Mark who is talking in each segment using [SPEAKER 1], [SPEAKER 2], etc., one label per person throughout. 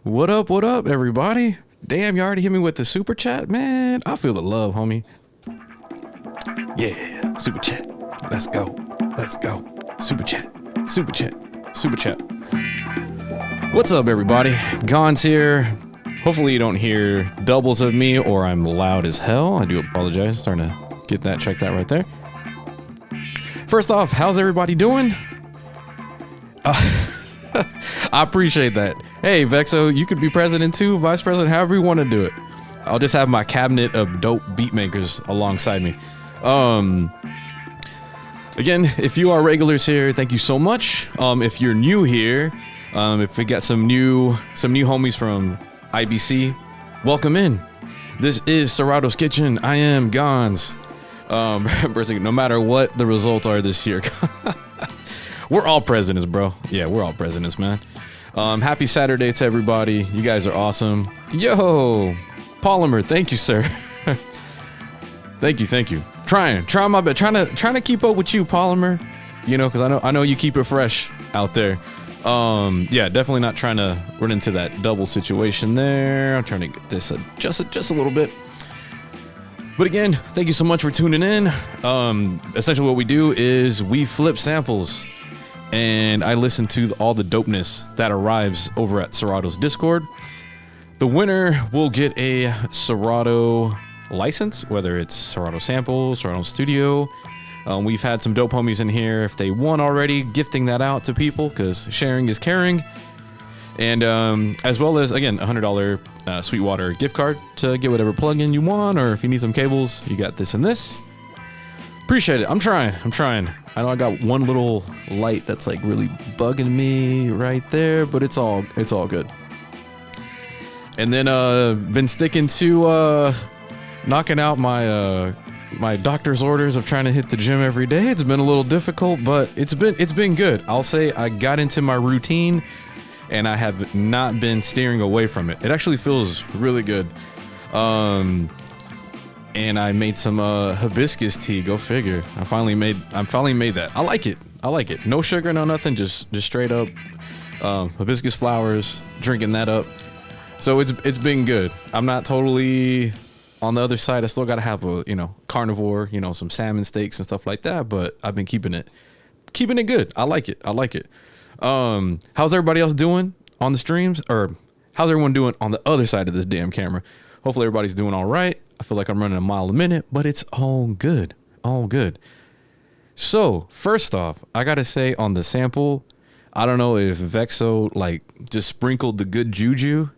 [SPEAKER 1] What up, everybody? Damn, you already hit me with the super chat, man. I feel the love, homie. Yeah, super chat. Let's go. Super chat. What's up, everybody? Gonz here. Hopefully you don't hear doubles of me or I'm loud as hell. I do apologize. Starting to get that checked out right there. First off, how's everybody doing? I appreciate that. Hey, Vexo, you could be president too, vice president, however you want to do it. I'll just have my cabinet of dope beat makers alongside me. Again, if you are regulars here, thank you so much. If you're new here, if we got some new homies from IBC, welcome in. This is Serato's Kitchen. I am Gonz. No matter what the results are this year, we're all presidents, bro. Yeah, we're all presidents, man. Happy Saturday to everybody. You guys are awesome. Yo, Polymer, thank you, sir. Thank you. Trying my best. Trying to keep up with you, Polymer. You know, because I know you keep it fresh out there. Yeah, definitely not trying to run into that double situation there. I'm trying to get this just a little bit. But again, thank you so much for tuning in. Essentially what we do is we flip samples and I listen to all the dopeness that arrives over at Serato's Discord. The winner will get a Serato license, whether it's Serato Sample, Serato Studio. We've had some dope homies in here, if they won already, gifting that out to people because sharing is caring. And as well as, again, $100 Sweetwater gift card to get whatever plugin you want, or if you need some cables, you got this and this. Appreciate it. I'm trying. I know I got one little light that's like really bugging me right there, but it's all good. And then been sticking to knocking out my doctor's orders of trying to hit the gym every day. It's been a little difficult, but it's been good. I'll say I got into my routine and I have not been steering away from it. It actually feels really good. And I made some hibiscus tea. Go figure. I finally made that. I like it. No sugar, no nothing. Just straight up hibiscus flowers. Drinking that up. So it's been good. I'm not totally on the other side. I still gotta have a carnivore. Some salmon steaks and stuff like that. But I've been keeping it good. I like it. How's everybody else doing on the streams? Or how's everyone doing on the other side of this damn camera? Hopefully everybody's doing all right. I feel like I'm running a mile a minute, but it's all good. So first off, I gotta say on the sample, I don't know if Vexo just sprinkled the good juju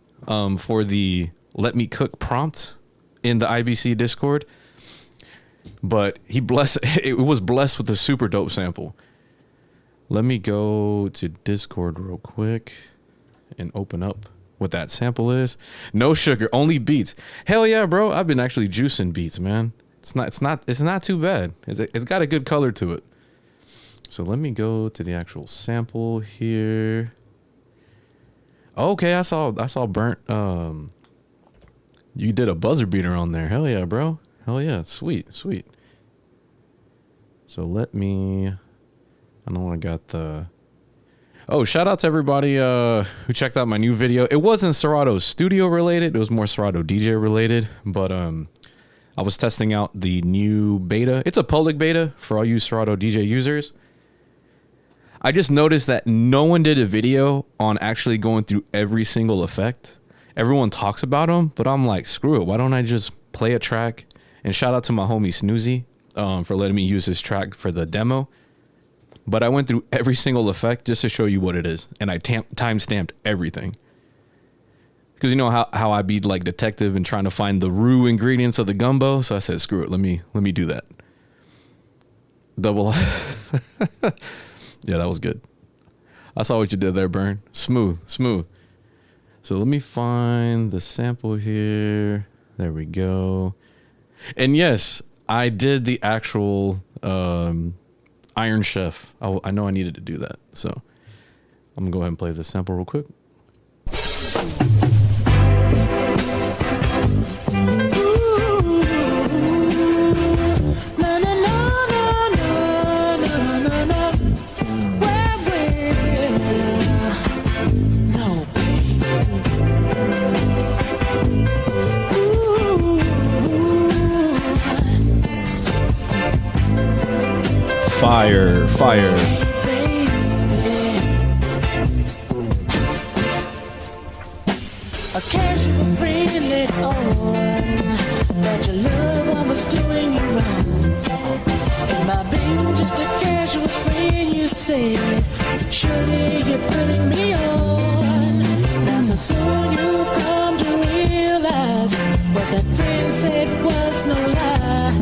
[SPEAKER 1] for the let me cook prompt in the IBC Discord, but it was blessed with a super dope sample. Let me go to Discord real quick and open up what that sample is. No sugar, only beets. Hell yeah, bro. I've been actually juicing beets, man. It's not too bad. It's got a good color to it. So let me go to the actual sample here. Okay, I saw burnt. You did a buzzer beater on there. Hell yeah, bro. Hell yeah. Sweet. So I know I got the... Oh, shout out to everybody who checked out my new video. It wasn't Serato Studio related. It was more Serato DJ related. But I was testing out the new beta. It's a public beta for all you Serato DJ users. I just noticed that no one did a video on actually going through every single effect. Everyone talks about them, but I'm like, screw it. Why don't I just play a track? And shout out to my homie Snoozy for letting me use this track for the demo. But I went through every single effect just to show you what it is. And I time-stamped everything. Because you know how I be like detective and trying to find the raw ingredients of the gumbo. So I said, screw it. Let me do that. Double. Yeah, that was good. I saw what you did there, Burn. Smooth. So let me find the sample here. There we go. And yes, I did the actual... Iron Chef. I know I needed to do that. So I'm gonna go ahead and play this sample real quick. Fire, fire.
[SPEAKER 2] A casual friend let on that your loved one was doing you wrong. Am I being just a casual friend, you said? Surely you're putting me on. Now so soon you've come to realize what that friend said was no lie.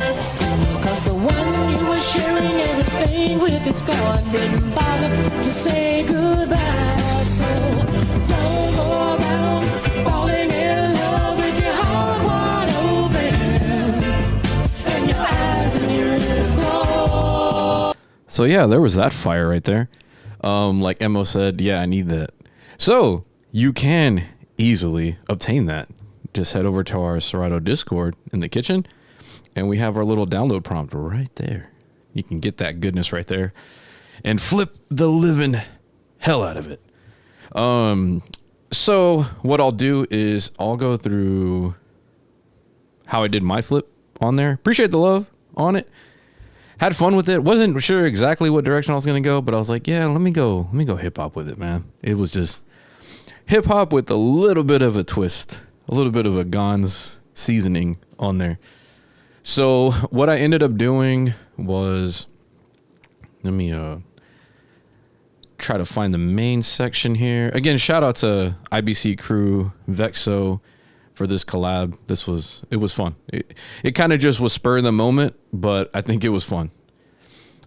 [SPEAKER 2] Cause the one you were sharing everything with is gone. Didn't bother to say goodbye. So don't go around falling in love with your heart wide open and your eyes and your ears closed.
[SPEAKER 1] So yeah, there was that fire right there. Like Emo said, yeah, I need that. So you can easily obtain that. Just head over to our Serato Discord in the kitchen, and we have our little download prompt right there. You can get that goodness right there and flip the living hell out of it. So what I'll do is I'll go through how I did my flip on there. Appreciate the love on it. Had fun with it. Wasn't sure exactly what direction I was going to go, but I was like, yeah, let me go hip hop with it, man. It was just hip hop with a little bit of a twist, a little bit of a Gonz seasoning on there. So what I ended up doing was, let me try to find the main section here. Again, shout out to IBC crew, Vexo, for this collab. It was fun. It kind of just was spur of the moment, but I think it was fun.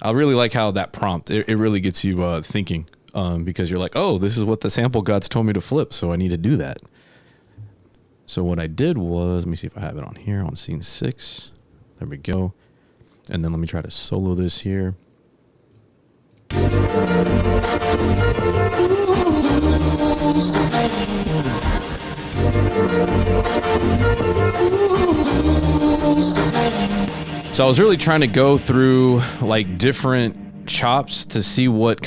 [SPEAKER 1] I really like how that prompt, it really gets you thinking, because you're like, oh, this is what the sample gods told me to flip, so I need to do that. So what I did was, let me see if I have it on here on scene 6. There we go. And then let me try to solo this here. So I was really trying to go through like different chops to see what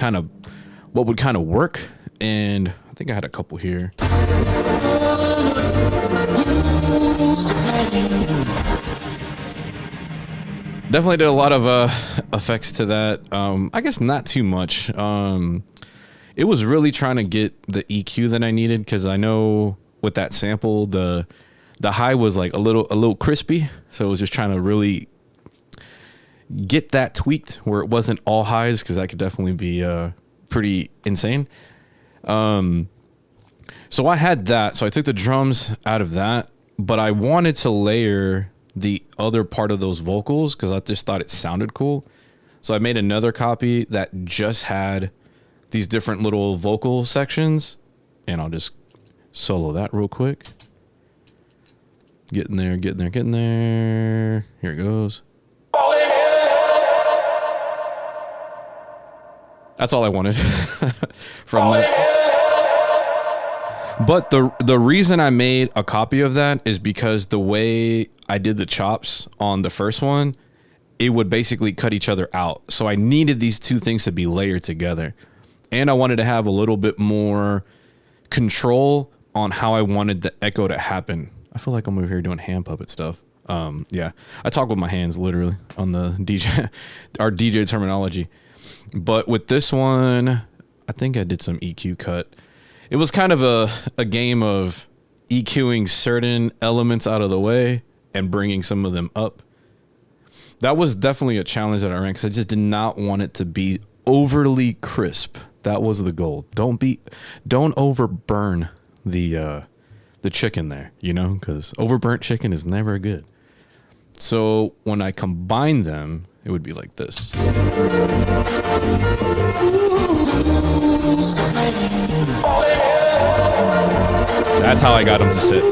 [SPEAKER 1] would kind of work, and I think I had a couple here. Definitely did a lot of effects to that. I guess not too much. It was really trying to get the EQ that I needed, because I know with that sample the high was like a little crispy, so I was just trying to really get that tweaked where it wasn't all highs, because that could definitely be pretty insane. So I had that, so I took the drums out of that, but I wanted to layer the other part of those vocals because I just thought it sounded cool. So I made another copy that just had these different little vocal sections, and I'll just solo that real quick. Getting there. Here it goes. That's all I wanted from that. But the reason I made a copy of that is because the way I did the chops on the first one, it would basically cut each other out. So I needed these two things to be layered together. And I wanted to have a little bit more control on how I wanted the echo to happen. I feel like I'm over here doing hand puppet stuff. Yeah, I talk with my hands literally on the DJ, our DJ terminology. But with this one, I think I did some EQ cut. It was kind of a game of EQing certain elements out of the way and bringing some of them up. That was definitely a challenge that I ran because I just did not want it to be overly crisp. That was the goal. Don't overburn the chicken there, because overburnt chicken is never good. So when I combine them, it would be like this. That's how I got them to sit.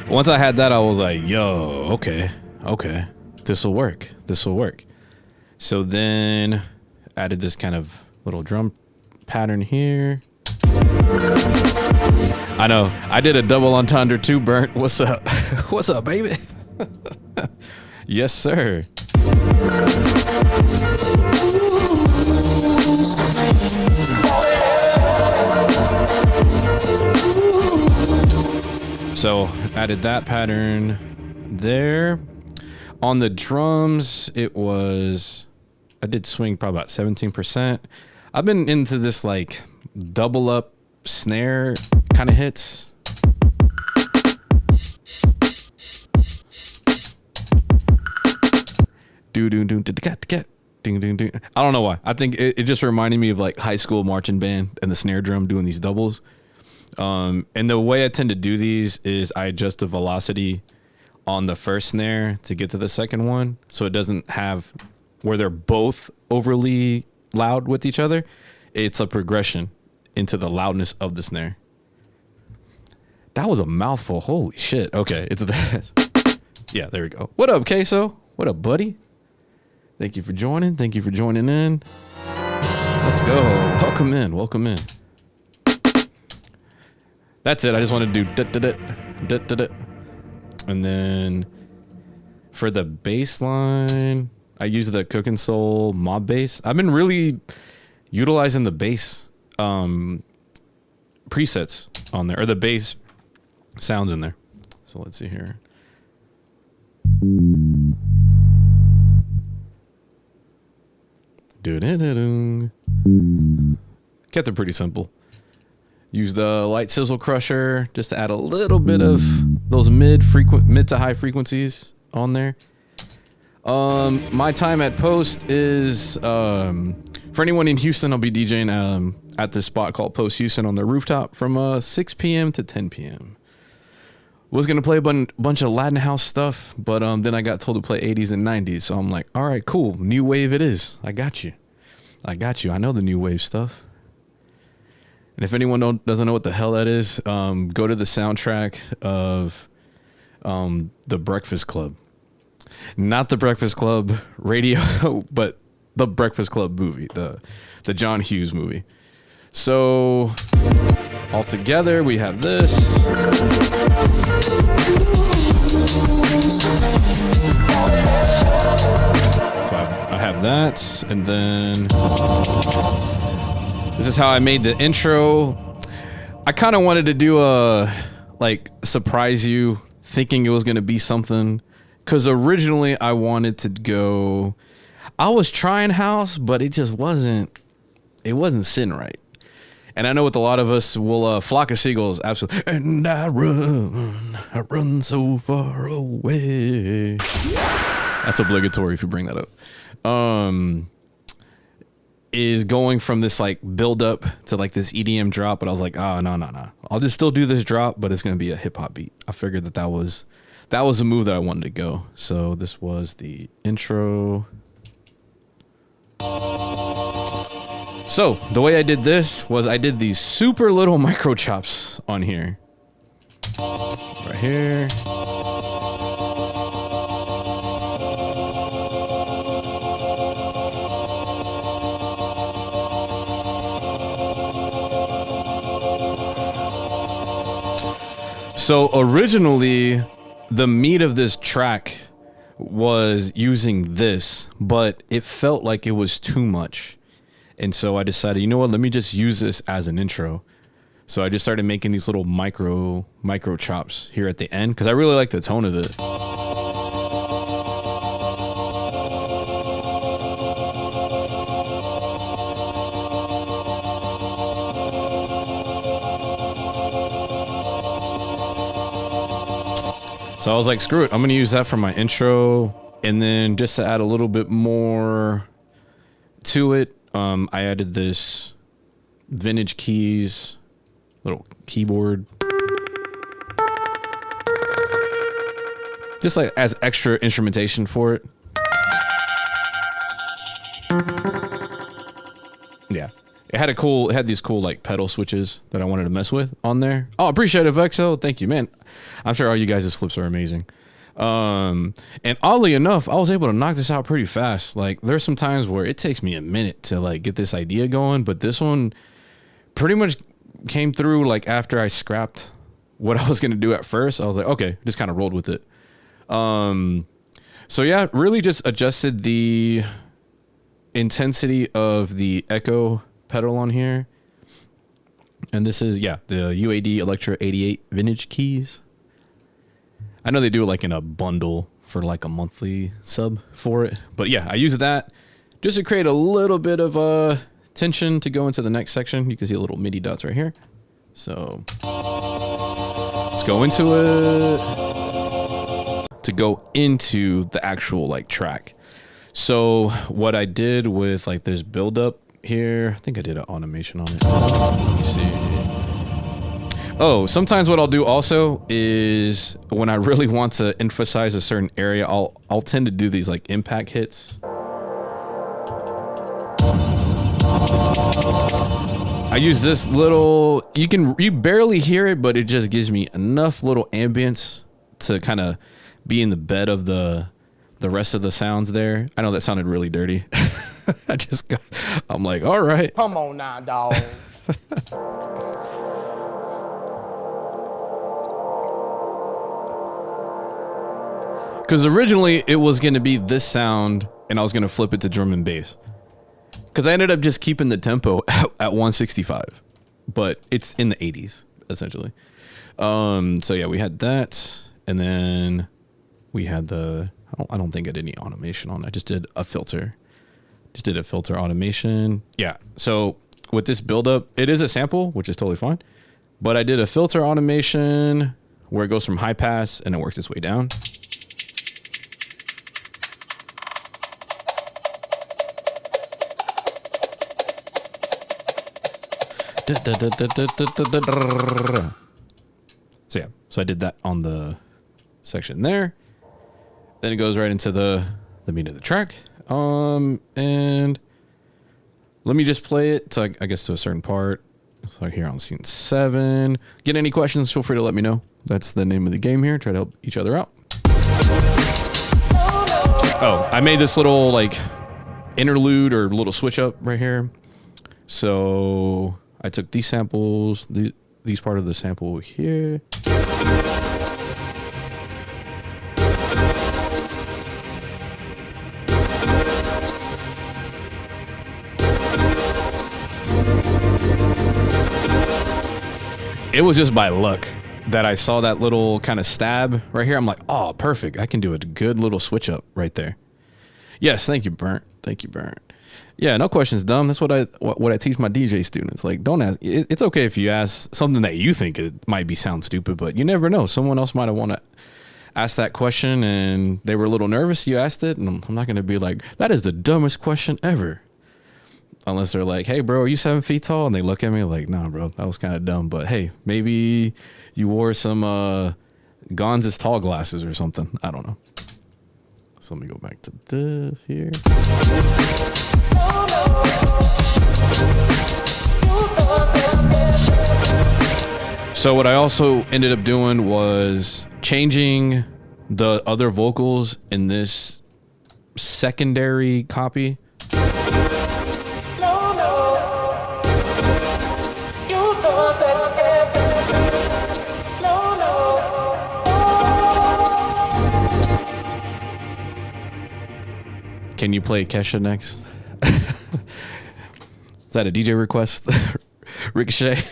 [SPEAKER 1] Once I had that, I was like, yo, okay, this will work. So then added this kind of little drum pattern here. I know, I did a double entendre too, Burnt. What's up? What's up, baby? Yes, sir. So added that pattern there. On the drums, it was, I did swing probably about 17%. I've been into this like double up snare kind of hits. I don't know why. I think it just reminded me of like high school marching band and the snare drum doing these doubles. And the way I tend to do these is I adjust the velocity on the first snare to get to the second one, so it doesn't have where they're both overly loud with each other. It's a progression into the loudness of the snare. That was a mouthful. Holy shit. Okay, it's this. Yeah, there we go. What up, Queso? What up, buddy? Thank you for joining. Thank you for joining in. Let's go. Welcome in. Welcome in. That's it. I just want to do and then for the bass line, I use the Cook and Soul Mob bass. I've been really utilizing the bass presets on there, or the bass sounds in there. So let's see here. Kept it pretty simple. Use the light sizzle crusher just to add a little bit of those mid to high frequencies on there. My time at Post is for anyone in Houston, I'll be DJing at this spot called Post Houston on the rooftop from 6 p.m. to 10 p.m. Was gonna play a bunch of Latin house stuff, but then I got told to play 80s and 90s, so I'm like, all right, cool, new wave it is. I got you. I know the new wave stuff. And if anyone doesn't know what the hell that is, go to the soundtrack of The Breakfast Club. Not The Breakfast Club radio, but The Breakfast Club movie, the John Hughes movie. So all together we have this. So I have that, and then this is how I made the intro. I kind of wanted to do a surprise you, thinking it was going to be something, because originally I wanted to go, I was trying house, but it just wasn't sitting right. And I know with a lot of us will Flock of Seagulls, absolutely. And I run so far away. That's obligatory if you bring that up. Is going from this like build up to like this EDM drop, but I was like, oh no. I'll just still do this drop, but it's gonna be a hip hop beat. I figured that was a move that I wanted to go. So this was the intro. So the way I did this was I did these super little micro chops on here. Right here. So originally, the meat of this track was using this, but it felt like it was too much. And so I decided, you know what, let me just use this as an intro. So I just started making these little micro chops here at the end, because I really like the tone of it. So I was like, screw it, I'm gonna use that for my intro. And then just to add a little bit more to it, I added this vintage keys, little keyboard. Just like as extra instrumentation for it. Yeah. It had these cool like pedal switches that I wanted to mess with on there. Oh, appreciate it, Vexo. Thank you, man. I'm sure all you guys' flips are amazing. And oddly enough, I was able to knock this out pretty fast. Like there's some times where it takes me a minute to like get this idea going, but this one pretty much came through like after I scrapped what I was going to do at first. I was like, okay, just kind of rolled with it. So yeah, really just adjusted the intensity of the echo pedal on here. And this is, yeah, the UAD Electra 88 vintage keys. I know they do it like in a bundle for like a monthly sub for it. But yeah, I use that just to create a little bit of tension to go into the next section. You can see little MIDI dots right here. So let's go into it to go into the actual like track. So what I did with like this build up here, I think I did an automation on it. Let me see. Oh, sometimes what I'll do also is when I really want to emphasize a certain area, I'll tend to do these like impact hits. I use this little, you barely hear it, but it just gives me enough little ambience to kind of be in the bed of the rest of the sounds there. I know that sounded really dirty. I'm like, all right.
[SPEAKER 3] Come on now, dog.
[SPEAKER 1] Because originally it was going to be this sound and I was going to flip it to drum and bass. Because I ended up just keeping the tempo at 165. But it's in the 80s, essentially. So yeah, we had that. And then we had I don't think I did any automation on it. I just did a filter. Just did a filter automation. Yeah. So with this buildup, it is a sample, which is totally fine. But I did a filter automation where it goes from high pass and it works its way down. So yeah, so I did that on the section there. Then it goes right into the meat of the track. And let me just play it to, I guess, to a certain part. So here on scene 7. Get any questions, feel free to let me know. That's the name of the game here. Try to help each other out. Oh, I made this little like interlude or little switch up right here. So I took these samples, these part of the sample here. It was just by luck that I saw that little kind of stab right here. I'm like, oh, perfect. I can do a good little switch up right there. Yes, thank you, Burnt. Thank you, Burnt. Yeah, no questions, dumb. That's what I teach my DJ students. Like, don't ask. It's okay if you ask something that you think it might sound stupid, but you never know. Someone else might have want to ask that question and they were a little nervous. You asked it, and I'm not going to be like, that is the dumbest question ever. Unless they're like, hey, bro, are you 7 feet tall? And they look at me like, nah, bro, that was kind of dumb. But hey, maybe you wore some Gonz's tall glasses or something. I don't know. So let me go back to this here. So what I also ended up doing was changing the other vocals in this secondary copy. Can you play Kesha next? Is that a DJ request? Ricochet?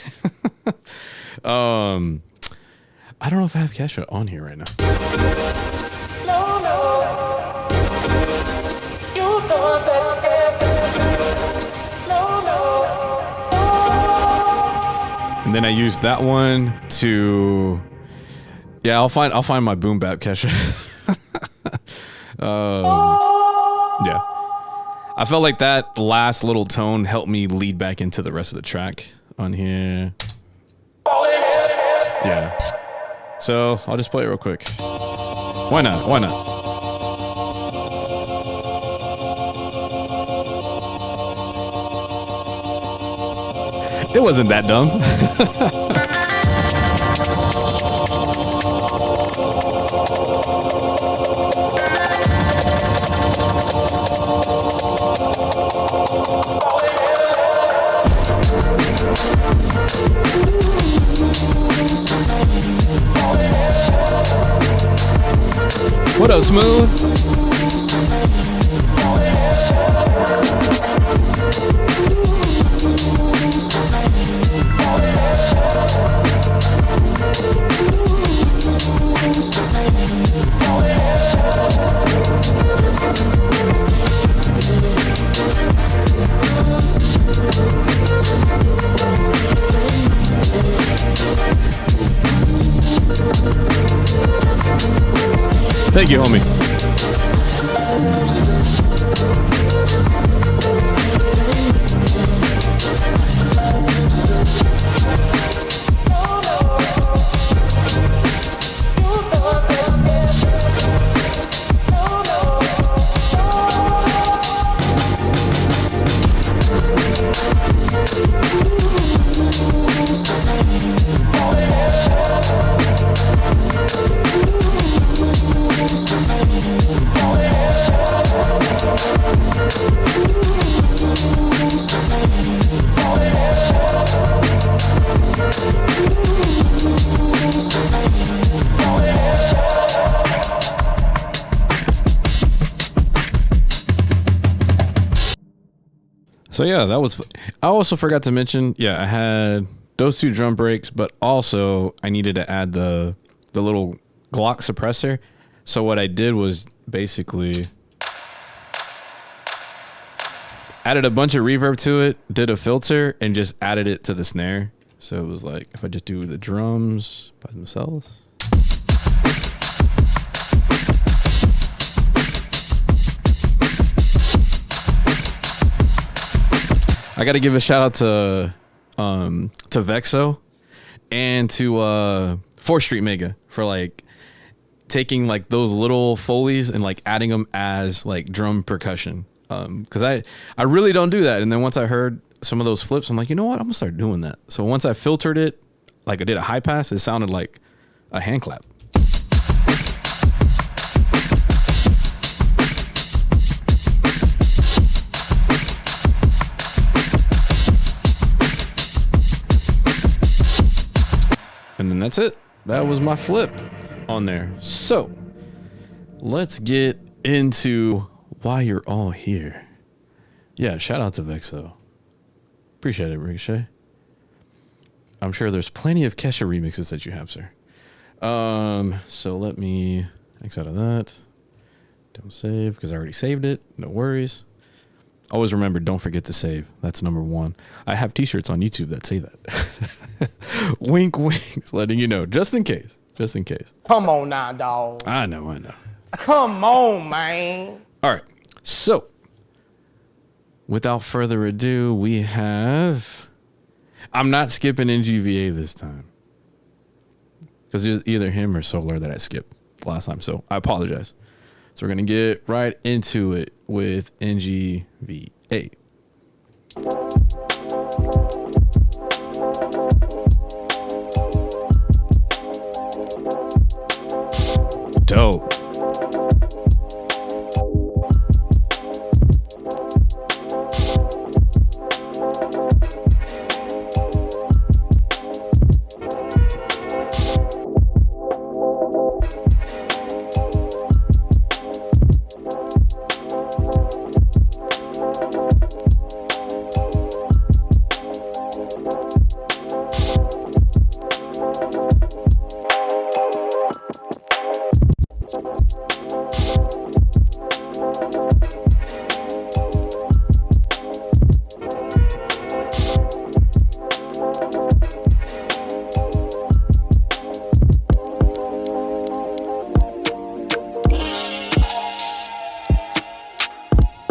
[SPEAKER 1] I don't know if I have Kesha on here right now. And then I used that one to, yeah, I'll find my boom bap Kesha. Yeah, I felt like that last little tone helped me lead back into the rest of the track on here. Yeah, so I'll just play it real quick. Why not? Why not? It wasn't that dumb. What up, Smooth? Thank you, homie. So yeah, that was. I also forgot to mention. Yeah, I had those 2 drum breaks, but also I needed to add the little Glock suppressor. So what I did was basically added a bunch of reverb to it, did a filter, and just added it to the snare. So it was like if I just do the drums by themselves. I got to give a shout out to Vexo and to 4th Street Mega for like taking like those little Foleys and like adding them as like drum percussion. Cause I really don't do that. And then once I heard some of those flips, I'm like, you know what? I'm gonna start doing that. So once I filtered it, like I did a high pass, it sounded like a hand clap. And then that's it. That was my flip on there. So let's get into why you're all here. Yeah, shout out to Vexo. Appreciate it, Ricochet. I'm sure there's plenty of Kesha remixes that you have, sir. So let me X out of that. Don't save because I already saved it. No worries. Always remember, don't forget to save. That's number 1. I have t-shirts on YouTube that say that. Wink, wink. Letting you know. Just in case. Just in case.
[SPEAKER 3] Come on now, dog.
[SPEAKER 1] I know.
[SPEAKER 3] Come on, man.
[SPEAKER 1] All right. So, without further ado, we have... I'm not skipping NGVA this time. Because it was either him or Solar that I skipped last time. So, I apologize. So, we're going to get right into it with NGVA. Dope.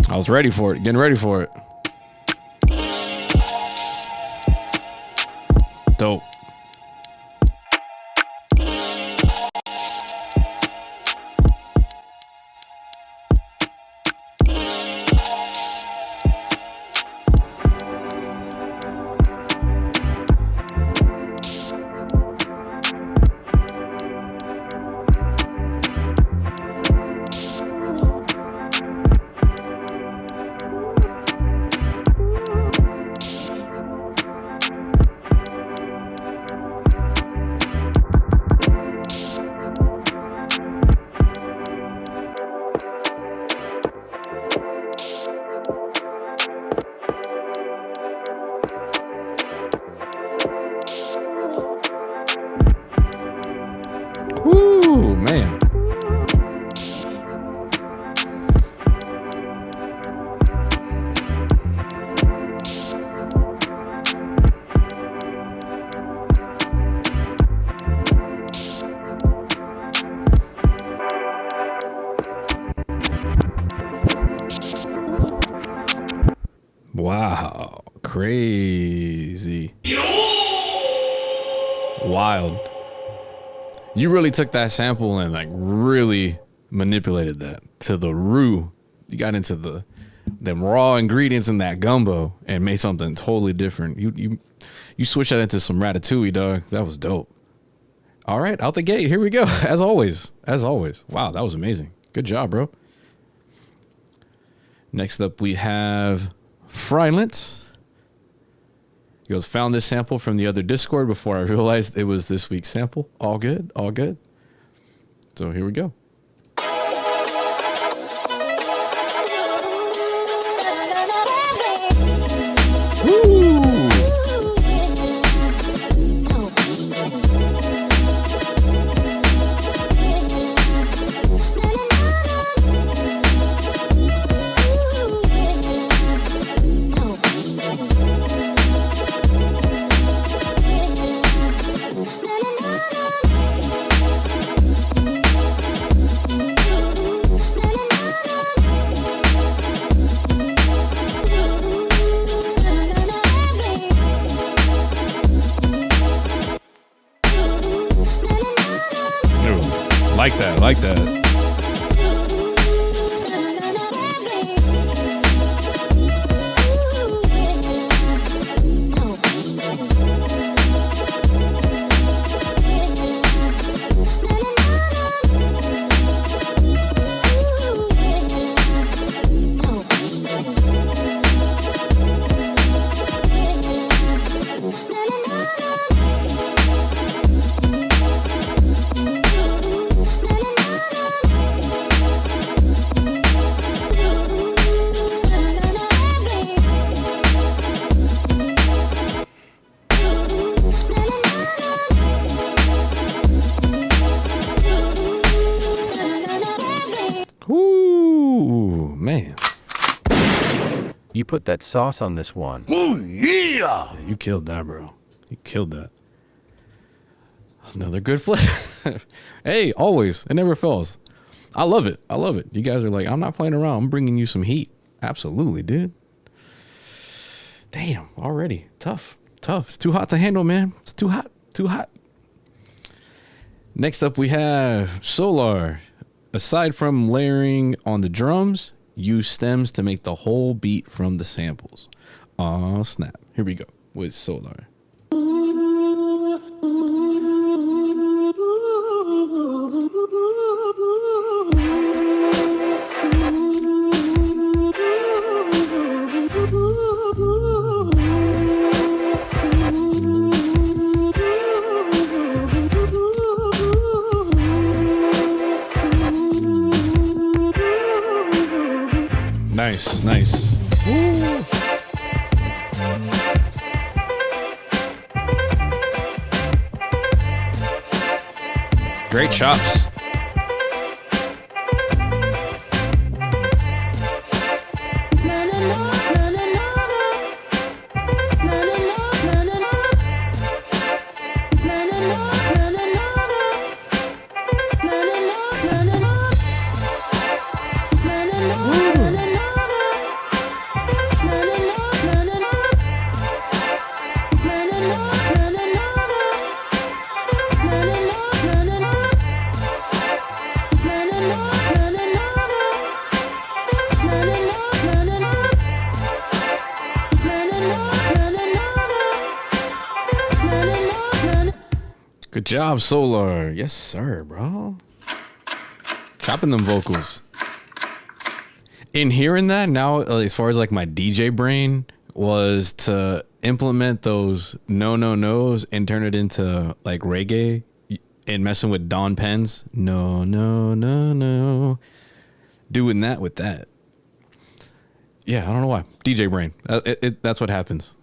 [SPEAKER 1] I was ready for it, getting ready for it. Dope. Crazy. Wild. You really took that sample and like really manipulated that to the roux. You got into them raw ingredients in that gumbo and made something totally different. You switched that into some ratatouille, dog. That was dope. All right, out the gate. Here we go. As always. Wow, that was amazing. Good job, bro. Next up, we have Frylance. He goes, found this sample from the other Discord before I realized it was this week's sample. All good. So here we go. Woo! Like that.
[SPEAKER 4] You put that sauce on this one.
[SPEAKER 1] Oh, yeah. You killed that, bro. You killed that. Another good flavor. Hey, always. It never fails. I love it. You guys are like, I'm not playing around. I'm bringing you some heat. Absolutely, dude. Damn, already. Tough. It's too hot to handle, man. It's too hot. Next up, we have Solar. Aside from layering on the drums, use stems to make the whole beat from the samples. Aw, snap. Here we go with Solar. Nice. Woo. Great chops. Good job, Solar. Yes, sir, bro. Chopping them vocals. In hearing that now, as far as like my DJ brain was to implement those no-no-nos and turn it into like reggae and messing with Don Penn's no. Doing that with that. Yeah, I don't know why. DJ brain. That's what happens.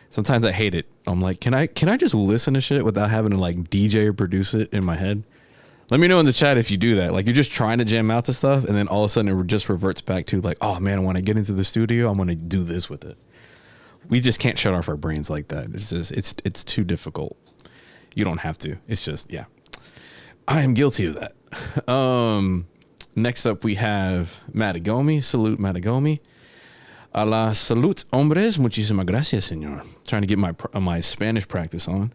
[SPEAKER 1] Sometimes I hate it. I'm like, can I just listen to shit without having to like DJ or produce it in my head? Let me know in the chat if you do that. Like you're just trying to jam out to stuff and then all of a sudden it just reverts back to like, oh man, when I get into the studio, I'm going to do this with it. We just can't shut off our brains like that. It's just, it's too difficult. You don't have to. It's just, yeah. I am guilty of that. Next up we have Matagomi. Salute Matagomi. A la salud, hombres. Muchísimas gracias, señor. Trying to get my Spanish practice on.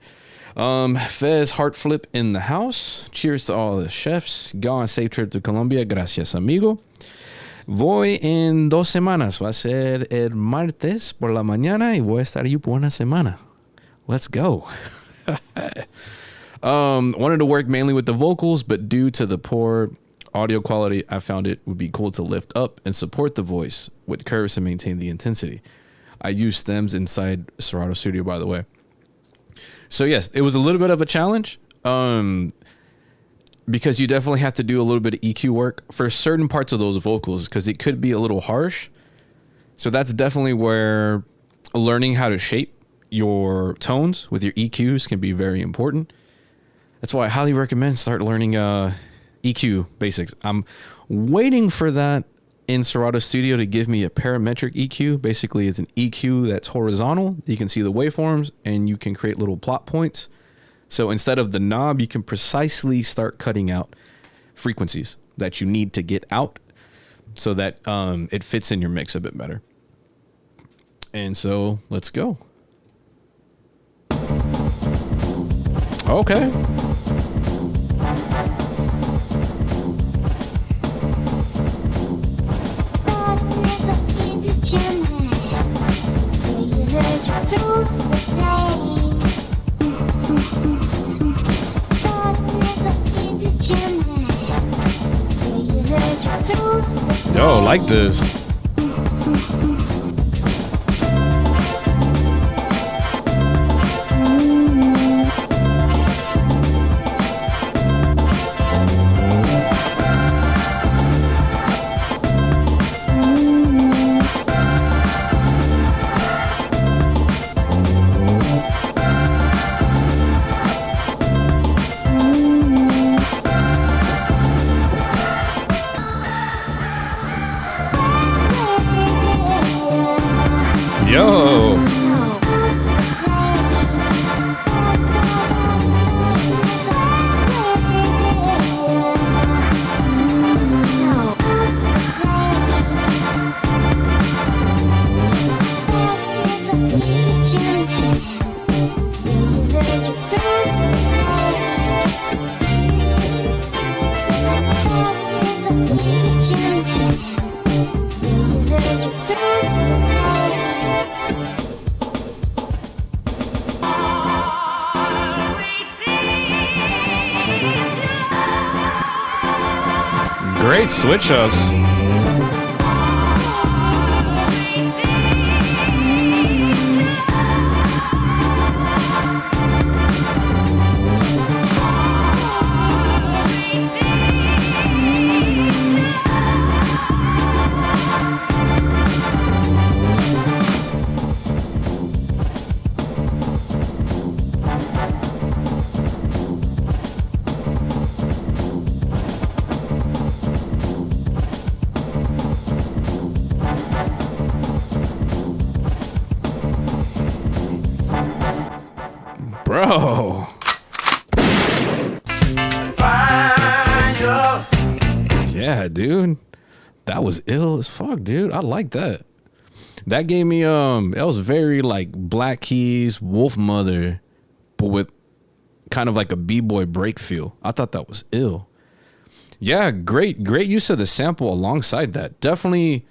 [SPEAKER 1] Fez heart flip in the house. Cheers to all the chefs. Gonz, safe trip to Colombia. Gracias, amigo. Voy en 2 semanas. Va a ser el martes por la mañana y voy a estar ahí por una semana. Let's go. Wanted to work mainly with the vocals, but due to the poor audio quality, I found it would be cool to lift up and support the voice with curves to maintain the intensity. I use stems inside Serato Studio, by the way. So yes, it was a little bit of a challenge. Because you definitely have to do a little bit of EQ work for certain parts of those vocals because it could be a little harsh. So that's definitely where learning how to shape your tones with your EQs can be very important. That's why I highly recommend start learning EQ basics. I'm waiting for that in Serato Studio to give me a parametric EQ. Basically, it's an EQ that's horizontal. You can see the waveforms and you can create little plot points. So instead of the knob, you can precisely start cutting out frequencies that you need to get out so that it fits in your mix a bit better. And so let's go. Okay. Yo, like this. Yo. Great switch ups. Bro. Yeah, dude. That was ill as fuck, dude. I like that. That gave me it was very like Black Keys, Wolf Mother, but with kind of like a B-boy break feel. I thought that was ill. Yeah, great use of the sample alongside that. Definitely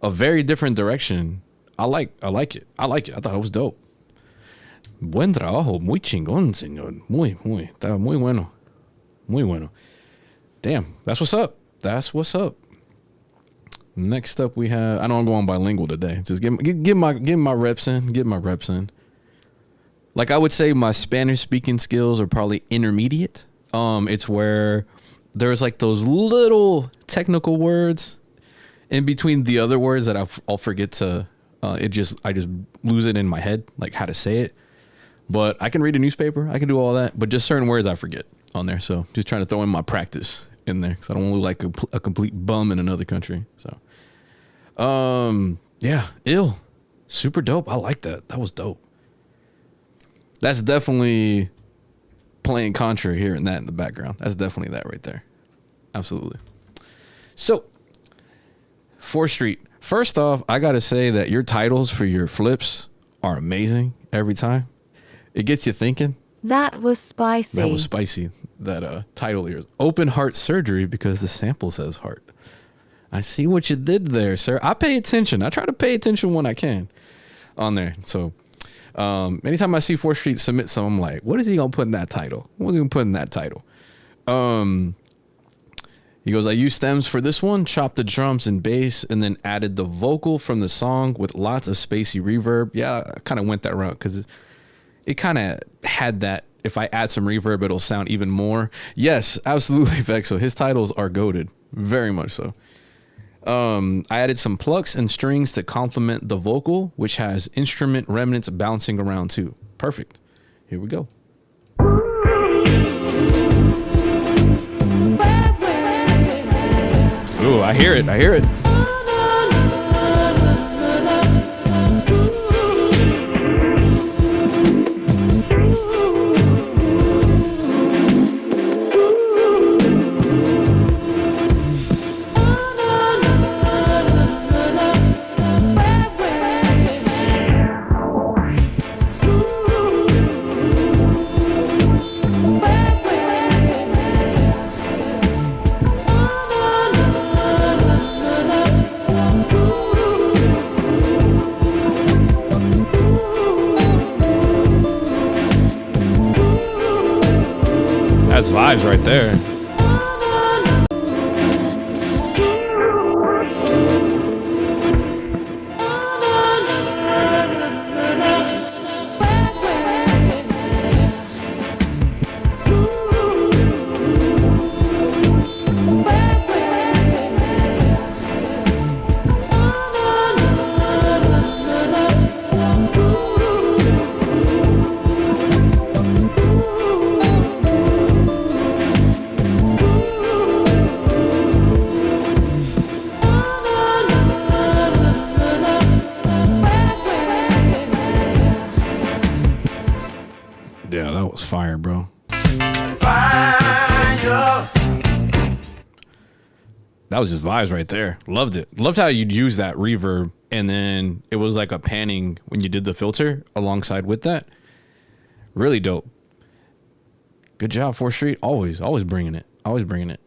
[SPEAKER 1] a very different direction. I like it. I thought it was dope. Buen trabajo, muy chingón, señor. Estaba muy bueno. Muy bueno. Damn, that's what's up. That's what's up. Next up we have, I know I'm going bilingual today. Just get my reps in. Get my reps in. Like I would say my Spanish speaking skills are probably intermediate. It's where there's like those little technical words in between the other words that I'll forget to I just lose it in my head, like how to say it. But I can read a newspaper. I can do all that. But just certain words I forget on there. So just trying to throw in my practice in there because I don't want to look like a complete bum in another country. So, yeah, ill. Super dope. I like that. That was dope. That's definitely playing Contra, hearing that in the background. That's definitely that right there. Absolutely. So, 4th Street. First off, I gotta say that your titles for your flips are amazing every time. It gets you thinking.
[SPEAKER 5] That was spicy.
[SPEAKER 1] That was spicy. That title here is Open Heart Surgery because the sample says heart. I see what you did there, sir. I pay attention. I try to pay attention when I can on there. So anytime I see 4th Street submit something, I'm like, what is he gonna put in that title? What is he gonna put in that title? He goes, I used stems for this one, chopped the drums and bass, and then added the vocal from the song with lots of spacey reverb. Yeah, I kind of went that route because it kind of had that. If I add some reverb, it'll sound even more. Yes, absolutely, Vexo. His titles are goated, very much so. I added some plucks and strings to complement the vocal, which has instrument remnants bouncing around too. Perfect. Here we go. Ooh, I hear it. I hear it. That's vibes right there. Yeah, that was fire, bro. Fire. That was just vibes right there. Loved it. Loved how you'd use that reverb and then it was like a panning when you did the filter alongside with that. Really dope. Good job, 4th Street. Always bringing it. Always bringing it.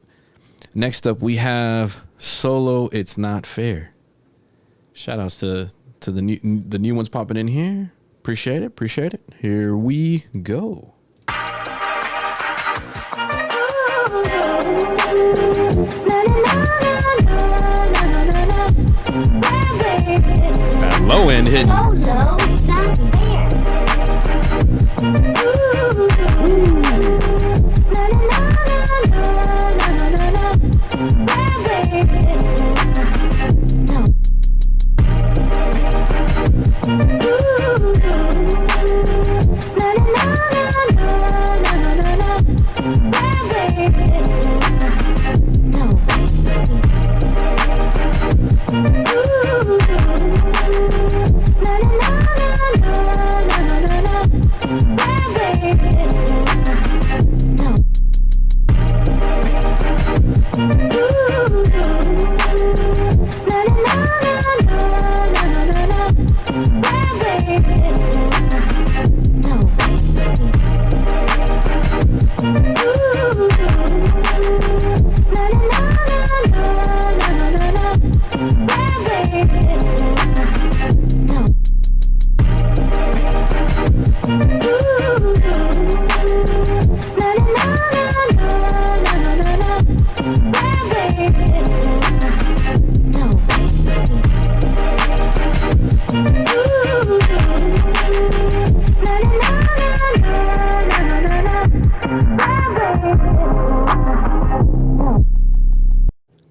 [SPEAKER 1] Next up, we have Solo. It's Not Fair. Shout outs to the new ones popping in here. Appreciate it. Appreciate it. Here we go. That low end hit.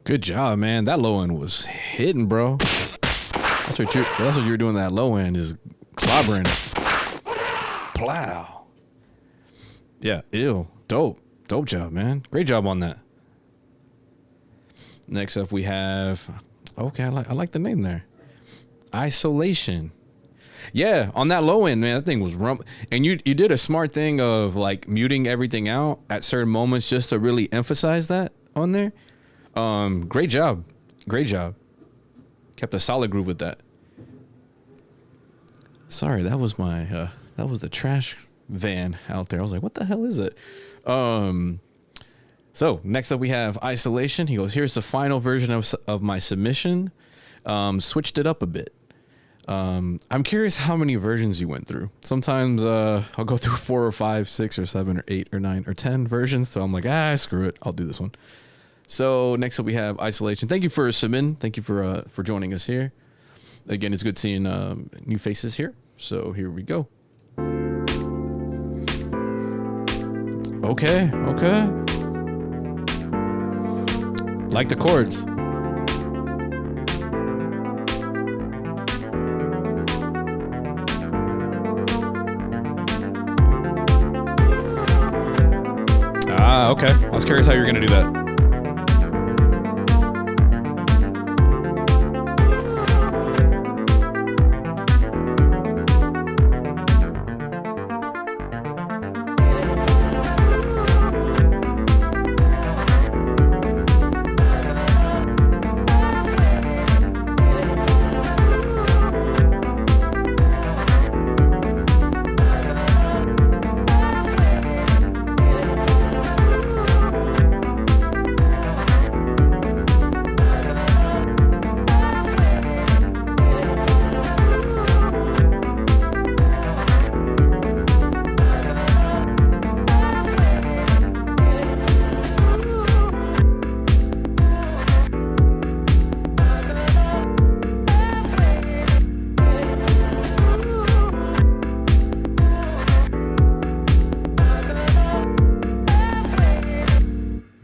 [SPEAKER 1] Good job, man. That low end was hitting, bro. That's what you were doing. That low end is clobbering it. Plow. Yeah, ew. Dope job, man. Great job on that. Next up, we have. Okay, I like the name there. Isolation. Yeah, on that low end, man, that thing was rump. And you did a smart thing of like muting everything out at certain moments just to really emphasize that on there. Great job. kept a solid groove with that. Sorry, that was my that was the trash van out there. I was like, what the hell is it? So next up we have Isolation. He goes, here's the final version of my submission. Switched it up a bit. I'm curious how many versions you went through. Sometimes I'll go through 4 or 5, 6 or 7 or 8 or 9 or 10 versions. So I'm like, screw it. I'll do this one. So next up we have Isolation. Thank you for submitting. Thank you for joining us here. Again, it's good seeing new faces here. So here we go. Okay. Like the chords. Okay. I was curious how you're gonna do that.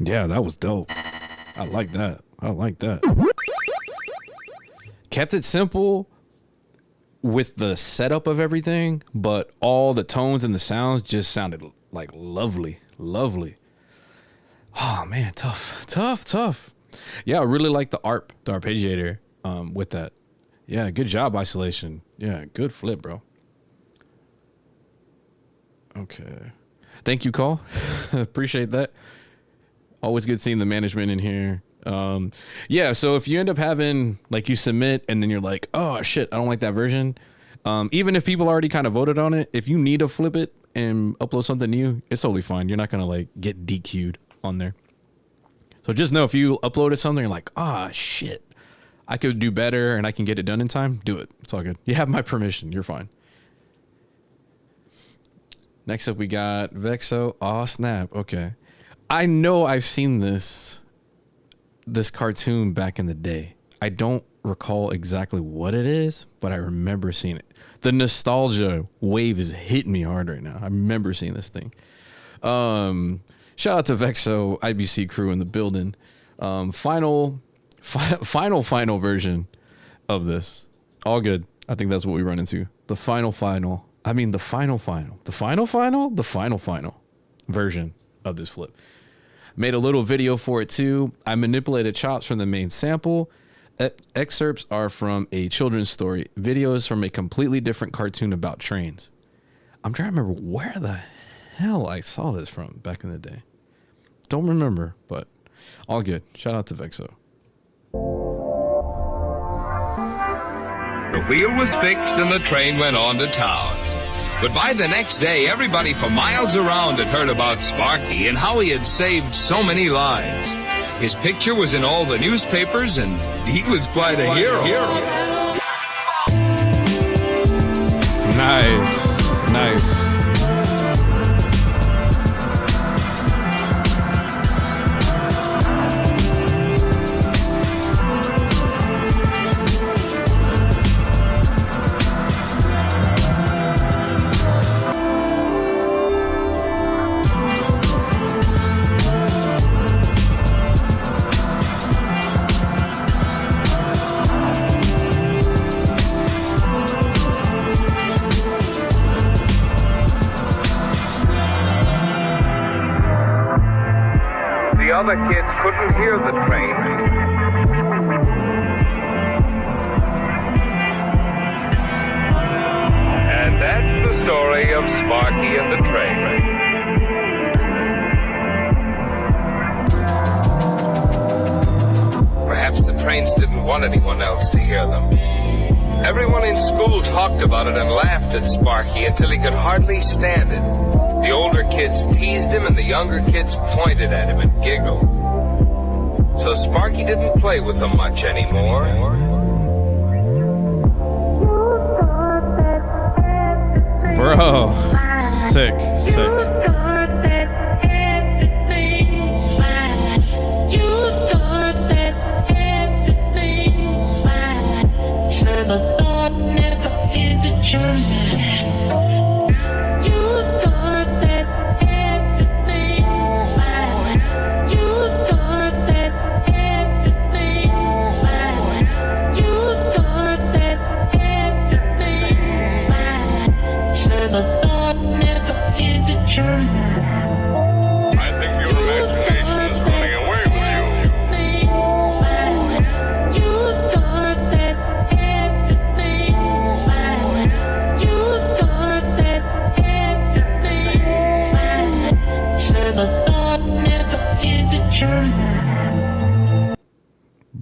[SPEAKER 1] Yeah, that was dope. I like that. Kept it simple with the setup of everything, but all the tones and the sounds just sounded like lovely. Oh man, tough. Yeah, I really like the arpeggiator with that. Yeah, good job, Isolation. Yeah, good flip, bro. Okay. Thank you, Cole. Appreciate that. Always good seeing the management in here. Yeah, so if you end up having, like, you submit and then you're like, oh, shit, I don't like that version. Even if people already kind of voted on it, if you need to flip it and upload something new, it's totally fine. You're not going to, like, get DQ'd on there. So just know if you uploaded something, you're like, shit, I could do better and I can get it done in time, do it. It's all good. You have my permission. You're fine. Next up, we got Vexo. Oh, snap. Okay. I know I've seen this cartoon back in the day. I don't recall exactly what it is, but I remember seeing it. The nostalgia wave is hitting me hard right now. I remember seeing this thing. Shout out to Vexo, IBC crew in the building. Final version of this. All good. I think that's what we run into. The final version of this flip. Made a little video for it too. I manipulated chops from the main sample. Excerpts are from a children's story. Videos from a completely different cartoon about trains. I'm trying to remember where the hell I saw this from back in the day. Don't remember, but all good. Shout out to Vexo.
[SPEAKER 5] The wheel was fixed and the train went on to town. But by the next day, everybody for miles around had heard about Sparky and how he had saved so many lives. His picture was in all the newspapers, and he was quite a hero.
[SPEAKER 1] Nice.
[SPEAKER 5] Other kids couldn't hear the train. And that's the story of Sparky and the train. Perhaps the trains didn't want anyone else to hear them. Everyone in school talked about it and laughed at Sparky until he could hardly stand it. The older kids teased him and the younger kids pointed at him and giggled. So Sparky didn't play with them much anymore.
[SPEAKER 1] Bro, sick.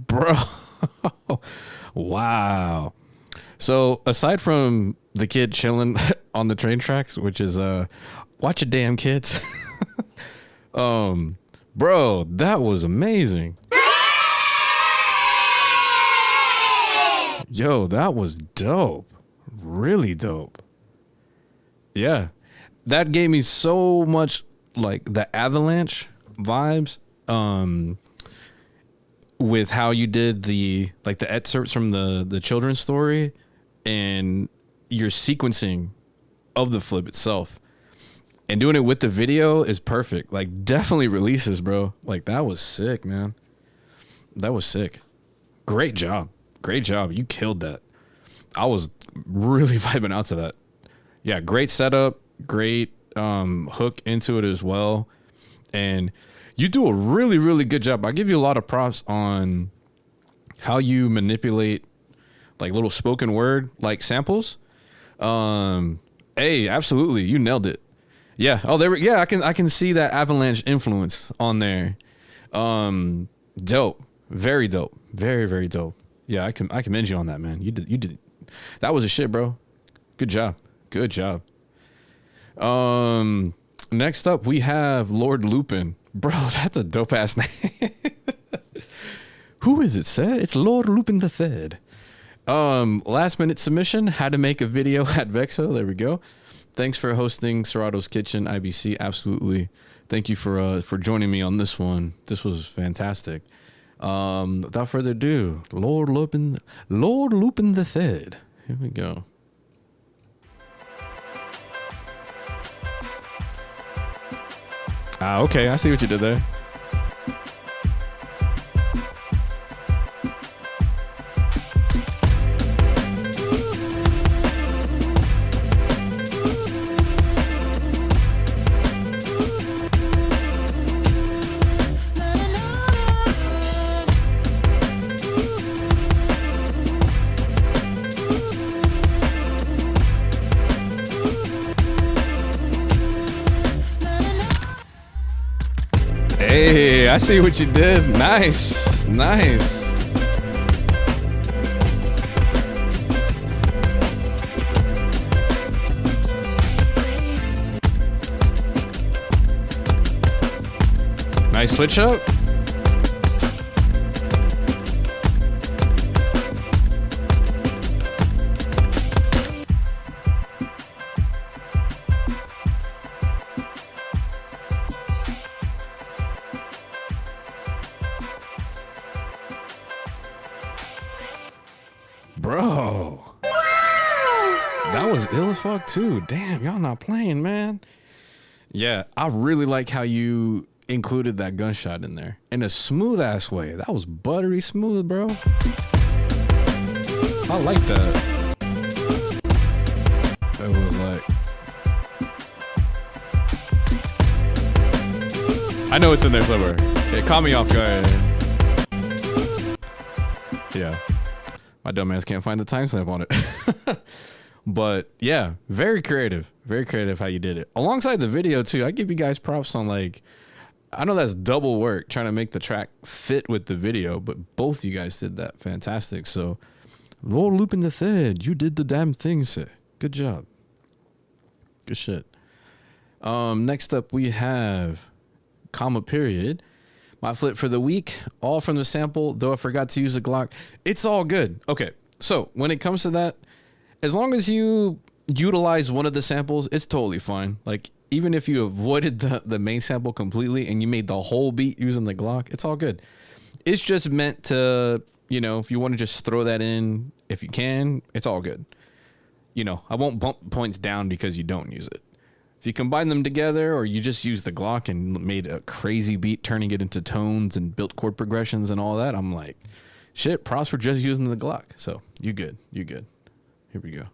[SPEAKER 1] Bro, wow. So aside from the kid chilling on the train tracks, which is watch your damn kids. Bro, that was amazing. Yo, that was dope. Really dope. Yeah. That gave me so much like the Avalanche vibes. With how you did the excerpts from the children's story and your sequencing of the flip itself and doing it with the video is perfect. Like definitely releases, bro. Like that was sick, man. That was sick. Great job. You killed that. I was really vibing out to that. Yeah. Great setup, great hook into it as well. And you do a really, really good job. I give you a lot of props on how you manipulate like little spoken word like samples. Hey, absolutely, you nailed it. Yeah. Oh, there. Yeah, I can see that Avalanche influence on there. Dope. Very dope. Very, very dope. Yeah, I commend you on that, man. You did. That was a shit, bro. Good job. Next up we have Lord Lupin. Bro, that's a dope ass name. Who is it, sir? It's Lord Lupin III. Last minute submission, how to make a video at Vexo. There we go. Thanks for hosting Serato's Kitchen, IBC. Absolutely. Thank you for joining me on this one. This was fantastic. Without further ado, Lord Lupin III. Here we go. Ah, okay. I see what you did there. Hey, I see what you did. Nice. Nice. Nice switch up. Bro, that was ill as fuck too. Damn, y'all not playing, man. Yeah, I really like how you included that gunshot in there in a smooth ass way. That was buttery smooth, bro. I like that. It was like, I know it's in there somewhere. It caught me off guard. Yeah. My dumb ass can't find the timestamp on it. But yeah, very creative how you did it. Alongside the video too, I give you guys props on like I know that's double work trying to make the track fit with the video, but both you guys did that fantastic. So, Lord Lupin the Third, you did the damn thing, sir. Good job. Good shit. Next up we have comma period. My flip for the week, all from the sample, though I forgot to use the Glock. It's all good. Okay, so when it comes to that, as long as you utilize one of the samples, it's totally fine. Like, even if you avoided the main sample completely and you made the whole beat using the Glock, it's all good. It's just meant to, you know, if you want to just throw that in, if you can, it's all good. You know, I won't bump points down because you don't use it. If you combine them together or you just use the Glock and made a crazy beat, turning it into tones and built chord progressions and all that, I'm like, shit, props for just using the Glock. So you good. You good. Here we go.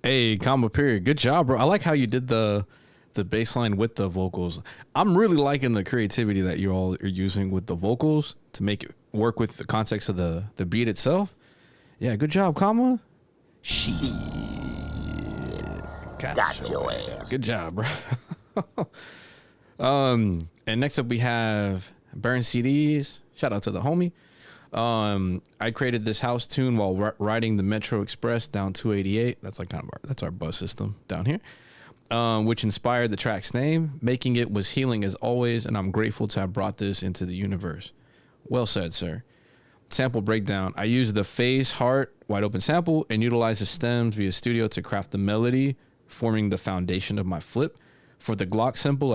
[SPEAKER 1] Hey, comma period. Good job, bro. I like how you did the bass line with the vocals. I'm really liking the creativity that you all are using with the vocals to make it work with the context of the beat itself. Yeah, good job, comma. Shit. Got your ass. Good job, bro. And next up we have Burn CDs. Shout out to the homie. I created this house tune while riding the Metro Express down 288. That's like kind of that's our bus system down here, which inspired the track's name. Making it was healing as always, and I'm grateful to have brought this into the universe. Well said, sir. Sample breakdown. I used the phase heart wide open sample and utilized the stems via studio to craft the melody, forming the foundation of my flip. For the Glock sample,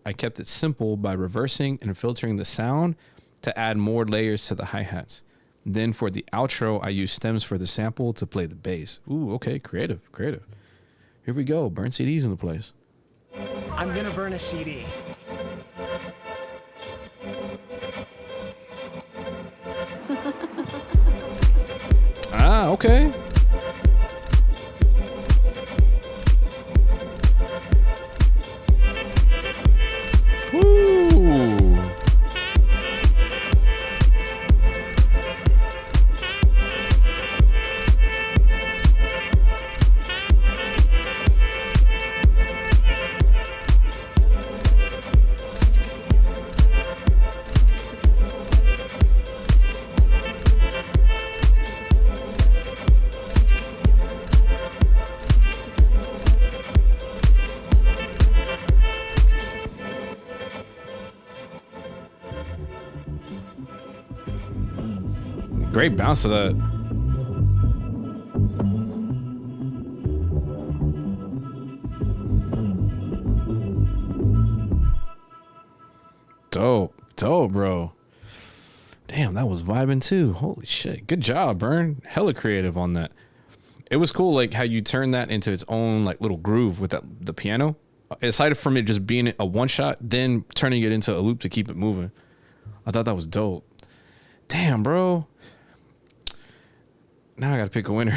[SPEAKER 1] I kept it simple by reversing and filtering the sound to add more layers to the hi-hats. Then for the outro, I used stems for the sample to play the bass. Ooh, okay, creative. Here we go, burn CDs in the place.
[SPEAKER 6] I'm gonna burn a CD.
[SPEAKER 1] Ah, okay. Woo! Great bounce to that. Dope, bro. Damn, that was vibing too. Holy shit. Good job, Burn. Hella creative on that. It was cool, like how you turned that into its own like little groove with the piano. Aside from it just being a one shot, then turning it into a loop to keep it moving. I thought that was dope. Damn, bro. Now I gotta pick a winner.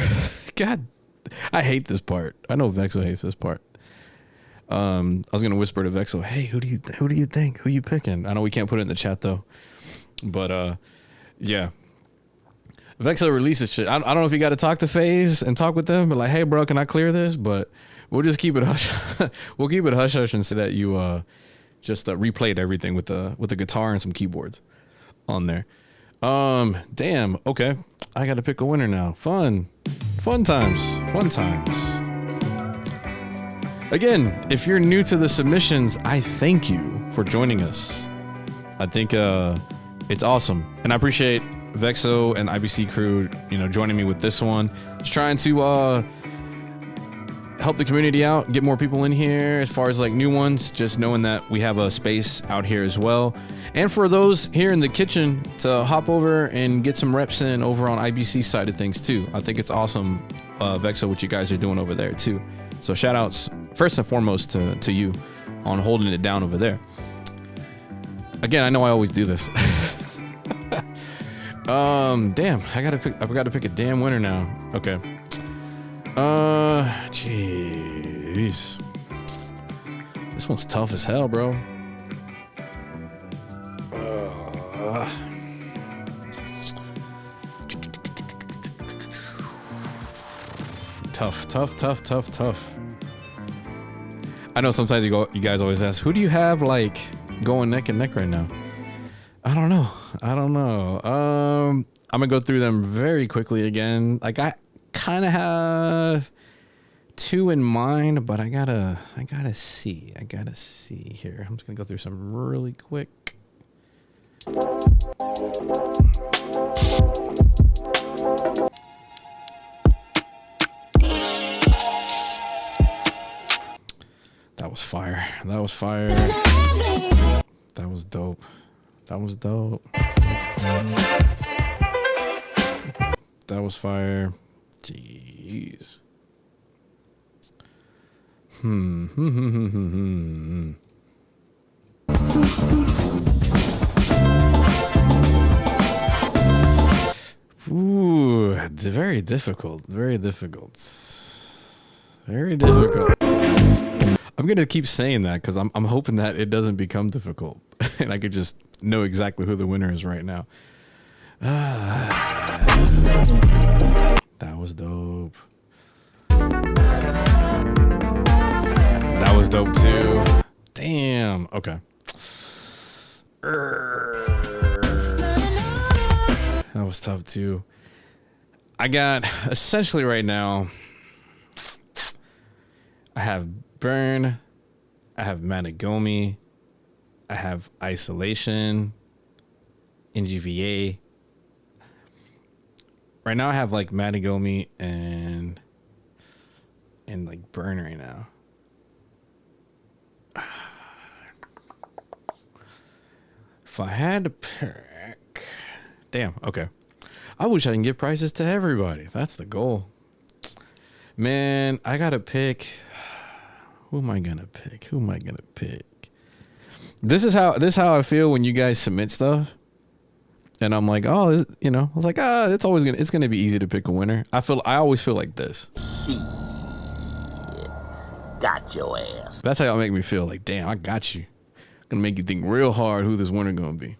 [SPEAKER 1] God, I hate this part. I know Vexo hates this part. I was gonna whisper to Vexo, hey, who do you think? Who you picking? I know we can't put it in the chat though, but yeah. Vexo releases shit. I don't know if you got to talk to FaZe and talk with them, but like, hey, bro, can I clear this? But we'll just keep it hush. We'll keep it hush hush and say that you just replayed everything with the guitar and some keyboards on there. Damn. Okay, I got to pick a winner now. Fun times. Again, if you're new to the submissions, I thank you for joining us. I think it's awesome, and I appreciate Vexo and IBC crew, joining me with this one. Just trying to help the community out, get more people in here as far as like new ones, just knowing that we have a space out here as well. And for those here in the kitchen to hop over and get some reps in over on IBC side of things too. I think it's awesome, Vexo, what you guys are doing over there too. So shout outs first and foremost to you on holding it down over there. Again, I know I always do this. Damn, I've got to pick a damn winner now. Okay. Jeez. This one's tough as hell, bro. Tough. I know sometimes you guys always ask, who do you have like going neck and neck right now? I don't know. I'm gonna go through them very quickly again. Like I kind of have two in mind, but I gotta see here. I'm just gonna go through some really quick. That was fire. That was dope. That was fire. Jeez. Ooh, it's very difficult. I'm gonna keep saying that because I'm hoping that it doesn't become difficult and I could just know exactly who the winner is right now. That was dope. That was dope too. Damn. Okay. That was tough too. I got essentially right now. I have Burn. I have Managomi. I have Isolation. NGVA. Right now I have like Managomi and like Burn right now. If I had to pick, damn, okay. I wish I can give prizes to everybody. That's the goal. Man, I gotta pick. Who am I gonna pick? This is how I feel when you guys submit stuff. And I'm like, oh, I was like, it's gonna be easy to pick a winner. I always feel like this.
[SPEAKER 7] Shit. Got your ass.
[SPEAKER 1] That's how y'all make me feel. Like, damn, I got you. Gonna make you think real hard who this winner gonna be.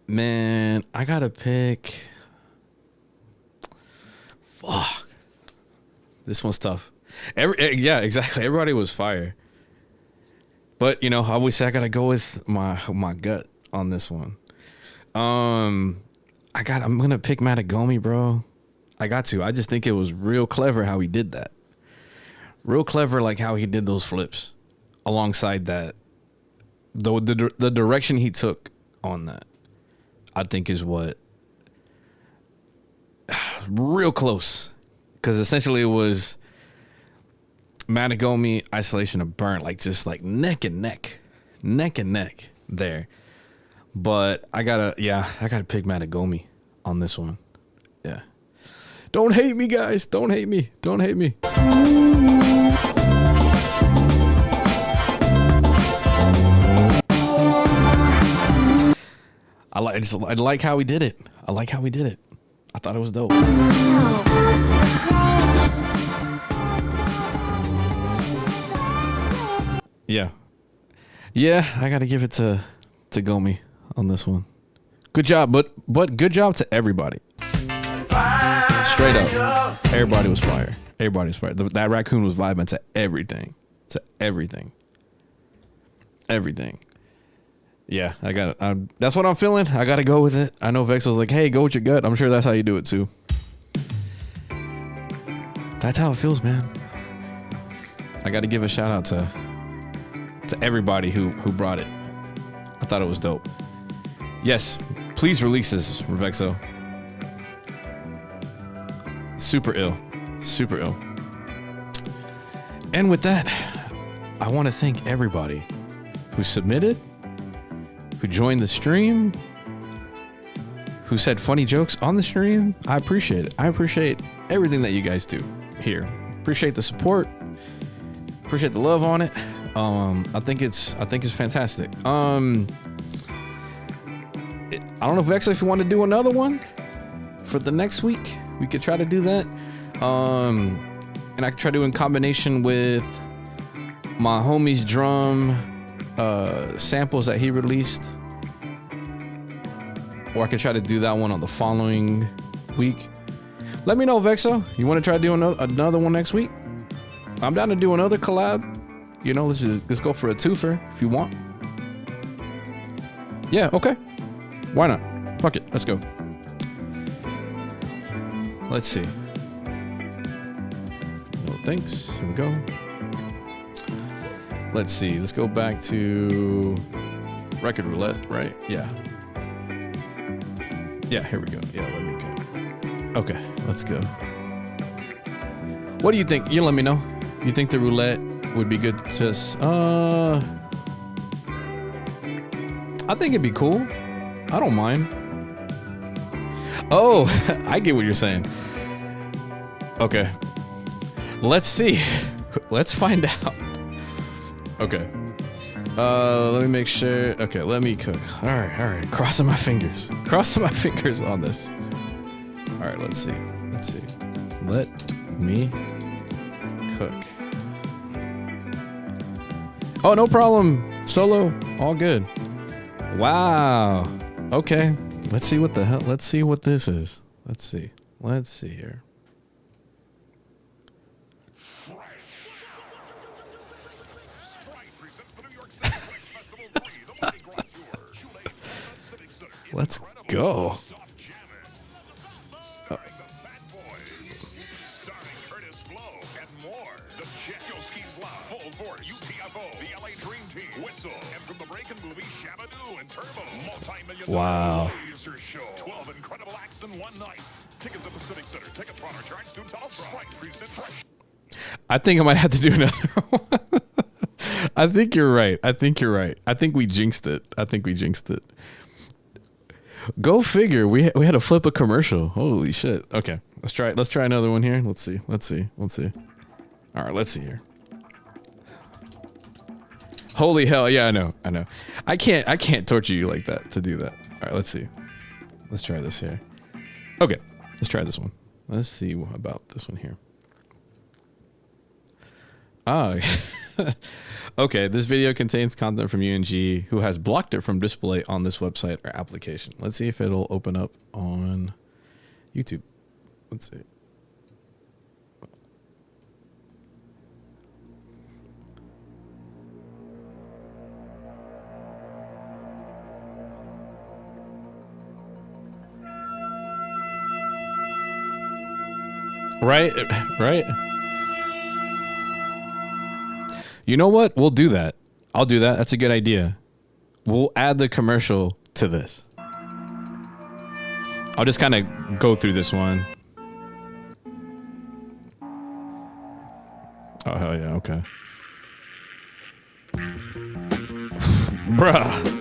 [SPEAKER 1] Man, I gotta pick. Fuck. This one's tough. Yeah, exactly. Everybody was fire. But I always say I gotta go with my gut on this one. I'm gonna pick Matagomi, bro. I got to. I just think it was real clever how he did that. Real clever, like how he did those flips. Alongside that, the direction he took on that, I think is what real close, because essentially it was Managomi, Isolation, and Burn, like just like neck and neck there. But I gotta pick Managomi on this one. Yeah. Don't hate me, guys. Don't hate me. I like how he did it. I thought it was dope. Yeah. Yeah, I got to give it to Gomi on this one. Good job, but good job to everybody. Straight up. Everybody was fire. Everybody's fire. That raccoon was vibing to everything. To everything. Everything. Yeah, I got it. That's what I'm feeling. I got to go with it. I know Vex was like, hey, go with your gut. I'm sure that's how you do it too. That's how it feels, man. I got to give a shout out to everybody who brought it. I thought it was dope. Yes, please release this, Revexo. Super ill. Super ill. And with that, I want to thank everybody who submitted, who joined the stream, who said funny jokes on the stream. I appreciate it. I appreciate everything that you guys do here. Appreciate the support. Appreciate the love on it. I think it's fantastic. I don't know, Vex, if you want to do another one for the next week, we could try to do that. And I could try to do in combination with my homie's drum samples that he released, or I could try to do that one on the following week. Let me know, Vexo. You want to try to do another one next week? I'm down to do another collab. You know, let's go for a twofer if you want. Yeah, okay. Why not? Fuck it. Let's go. Let's see. No thanks. Here we go. Let's see. Let's go back to record roulette, right? Yeah. Yeah, here we go. Yeah, let me go. Okay, let's go. What do you think? You let me know. You think the roulette would be good to I think it'd be cool. I don't mind. Oh, I get what you're saying. Okay. Let's see. Let's find out. Okay. Let me make sure. Okay, let me cook. All right. Crossing my fingers. Crossing my fingers on this. All right, let's see. Let me cook. Oh, no problem. Solo. All good. Wow. Okay. Let's see what the hell. Let's see what this is. Let's see here. Let's go. Wow.
[SPEAKER 7] 12 incredible acts in one night. Tickets at the Civic Center. Ticket product charge to Sprite.
[SPEAKER 1] I think I might have to do another one. I think you're right. I think we jinxed it. Go figure. We had to flip a commercial. Holy shit. Okay, let's try another one here. Let's see. All right, let's see here. Holy hell. Yeah, I know. I can't torture you like that to do that. All right, let's see. Let's try this here. Okay, let's try this one. Let's see about this one here. Oh, okay. This video contains content from UNG, who has blocked it from display on this website or application. Let's see if it'll open up on YouTube. Let's see. Right. You know what? We'll do that. I'll do that. That's a good idea. We'll add the commercial to this. I'll just kind of go through this one. Oh, hell yeah. Okay. Bruh.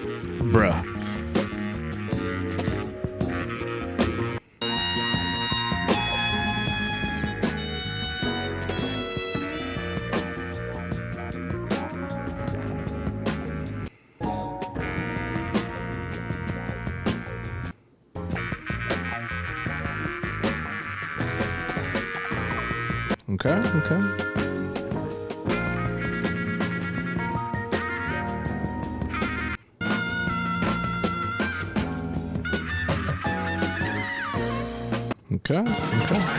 [SPEAKER 1] Okay. Okay. Okay.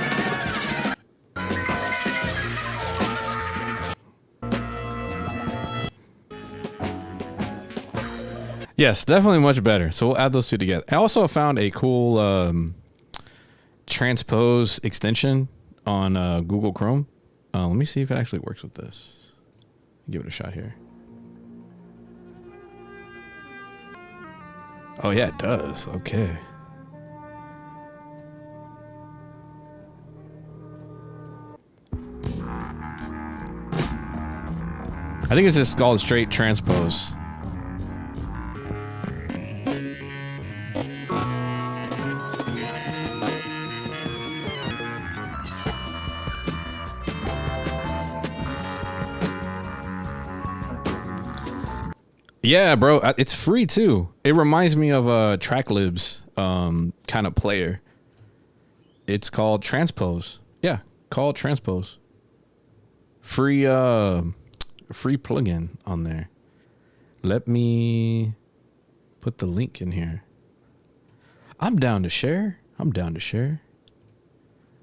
[SPEAKER 1] Yes, definitely much better. So we'll add those two together. I also found a cool transpose extension on Google Chrome. Let me see if it actually works with this. Give it a shot here. Oh yeah, it does. Okay. I think it's just called straight transpose. Yeah, bro, it's free too. It reminds me of a TrackLibs kind of player. It's called Transpose. Yeah, called Transpose. Free plugin on there. Let me put the link in here. I'm down to share. Let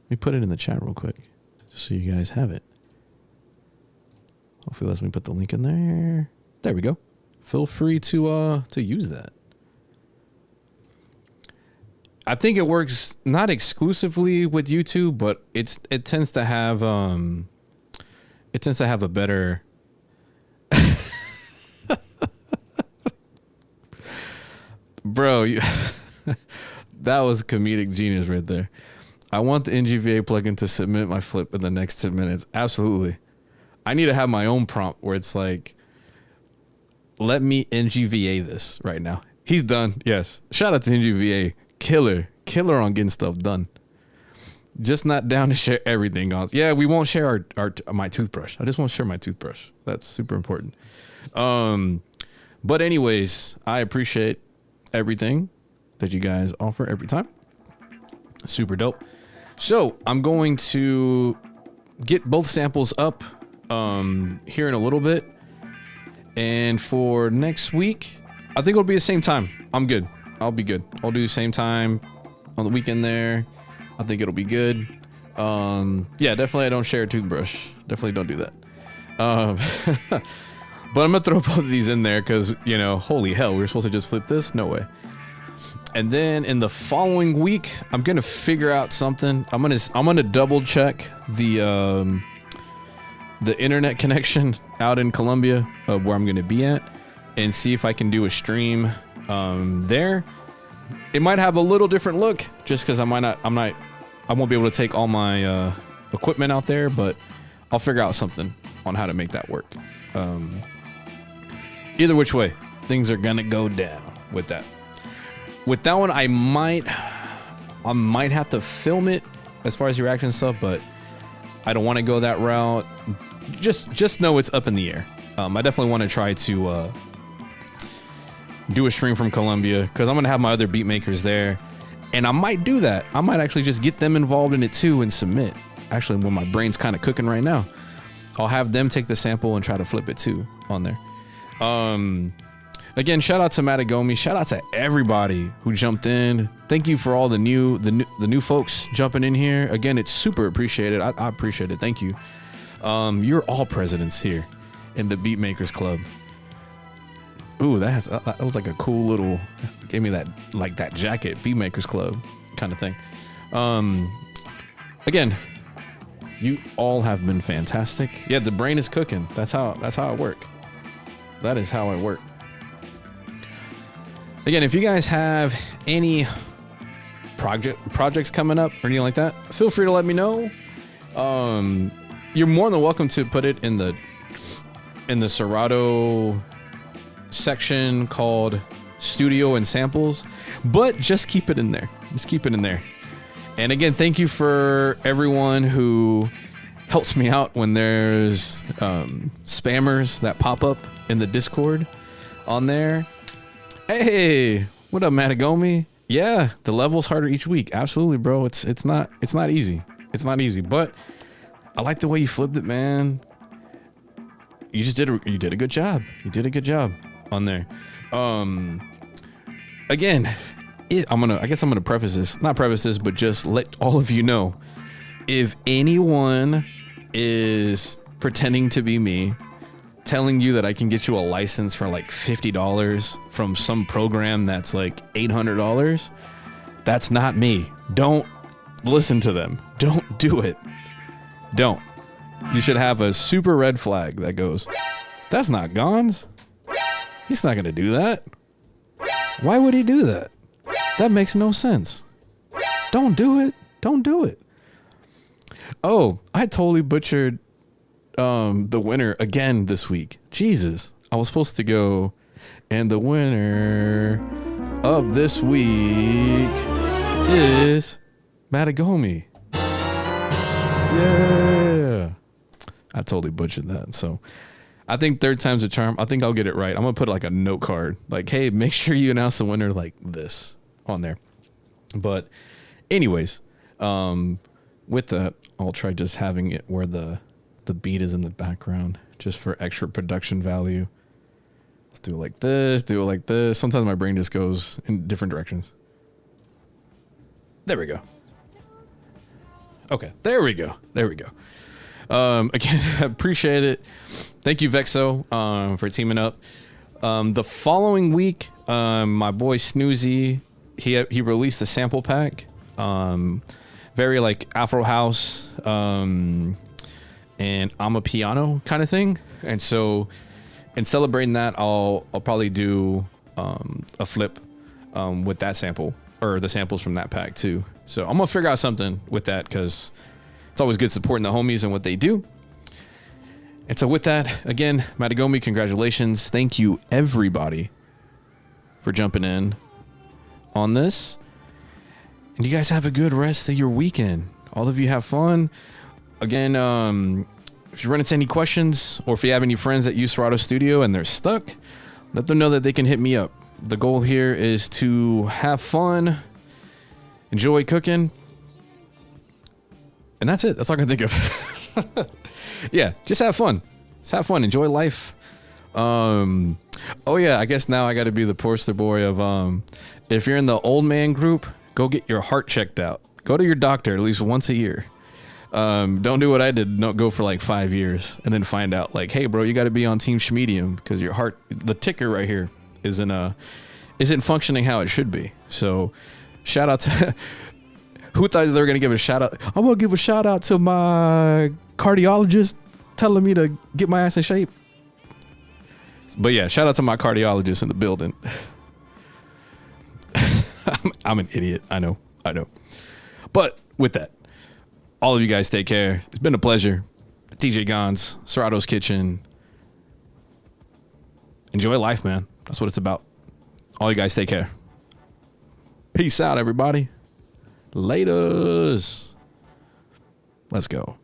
[SPEAKER 1] me put it in the chat real quick, just so you guys have it. Hopefully, it lets me put the link in there. There we go. Feel free to use that. I think it works not exclusively with YouTube, but it tends to have a better bro, that was comedic genius right there. I want the NGVA plugin to submit my flip in the next 10 minutes. Absolutely. I need to have my own prompt where it's like, let me NGVA this right now. He's done. Yes. Shout out to NGVA. Killer on getting stuff done. Just not down to share everything, Gonz. Yeah, we won't share my toothbrush. I just won't share my toothbrush. That's super important. But anyways, I appreciate everything that you guys offer every time. Super dope. So I'm going to get both samples up here in a little bit. And for next week, I think it'll be the same time. I'm good. I'll be good. I'll do the same time on the weekend there. I think it'll be good. Yeah, definitely I don't share a toothbrush. Definitely don't do that. But I'm going to throw both of these in there because, you know, holy hell, we were supposed to just flip this? No way. And then in the following week, I'm going to figure out something. I'm going to double check the internet connection out in Colombia, where I'm going to be at, and see if I can do a stream there. It might have a little different look just because I won't be able to take all my equipment out there, but I'll figure out something on how to make that work. Either which way, things are gonna go down with that. With that one, I might have to film it as far as the reaction stuff, but I don't want to go that route. Just know it's up in the air. I definitely want to try to do a stream from Colombia because I'm gonna have my other beat makers there, and I might do that. I might actually just get them involved in it too and submit. Actually, when my brain's kind of cooking right now, I'll have them take the sample and try to flip it too on there. Again, shout out to Matagomi. Shout out to everybody who jumped in. Thank you for all the new folks jumping in here. Again, it's super appreciated. I appreciate it. Thank you. You're all presidents here in the Beatmakers Club. Ooh, that was like a cool little, gave me that jacket, Beatmakers Club kind of thing. Again, you all have been fantastic. Yeah, the brain is cooking. That's how I work. That is how I work. Again, if you guys have any projects coming up or anything like that, feel free to let me know. You're more than welcome to put it in the Serato section called Studio and Samples, but just keep it in there. Just keep it in there. And again, thank you for everyone who helps me out when there's spammers that pop up in the Discord on there. Hey, what up, Matagomi? Yeah, the level's harder each week. Absolutely, bro. It's not easy. It's not easy, but I like the way you flipped it, man. You did a good job. You did a good job on there. Again, I guess I'm gonna not preface this, but just let all of you know, if anyone is pretending to be me, telling you that I can get you a license for like $50 from some program that's like $800, that's not me. Don't listen to them. Don't do it. Don't. You should have a super red flag that goes, that's not Gonz. He's not gonna do that. Why would he do that? That makes no sense. Don't do it. Don't do it. Oh, I totally butchered the winner again this week. Jesus. I was supposed to go, and the winner of this week is Matagomi. Yeah. I totally butchered that. So I think third time's a charm. I think I'll get it right. I'm going to put like a note card. Like, hey, make sure you announce the winner like this on there. But anyways, with that, I'll try just having it where the beat is in the background just for extra production value. Let's do it like this, do it like this. Sometimes my brain just goes in different directions. There we go. Okay, there we go. There we go. Again, I appreciate it. Thank you, Vexo, for teaming up. The following week, my boy Snoozy, he released a sample pack. Very like Afro House, and I'm a piano kind of thing. And so in celebrating that, I'll probably do a flip with that sample, or the samples from that pack too. So I'm gonna figure out something with that, because it's always good supporting the homies and what they do. And so with that, again, Matagomi, congratulations. Thank you everybody for jumping in on this. And you guys have a good rest of your weekend. All of you have fun. Again, if you run into any questions, or if you have any friends that use Serato Studio and they're stuck, let them know that they can hit me up. The goal here is to have fun, enjoy cooking, and that's it. That's all I can think of. Yeah, just have fun. Just have fun. Enjoy life. Oh yeah, I guess now I got to be the poster boy of if you're in the old man group, go get your heart checked out. Go to your doctor at least once a year. Don't do what I did. Not go for like 5 years and then find out like, hey bro, you got to be on Team Schmedium because your heart, the ticker right here, isn't functioning how it should be. So shout out to who thought they were gonna give a shout out. I'm gonna give a shout out to my cardiologist telling me to get my ass in shape. But yeah, shout out to my cardiologist in the building. I'm an idiot. I know. But with that, all of you guys take care. It's been a pleasure. DJ Gonz, Serato's Kitchen. Enjoy life, man. That's what it's about. All you guys take care. Peace out, everybody. Laters. Let's go.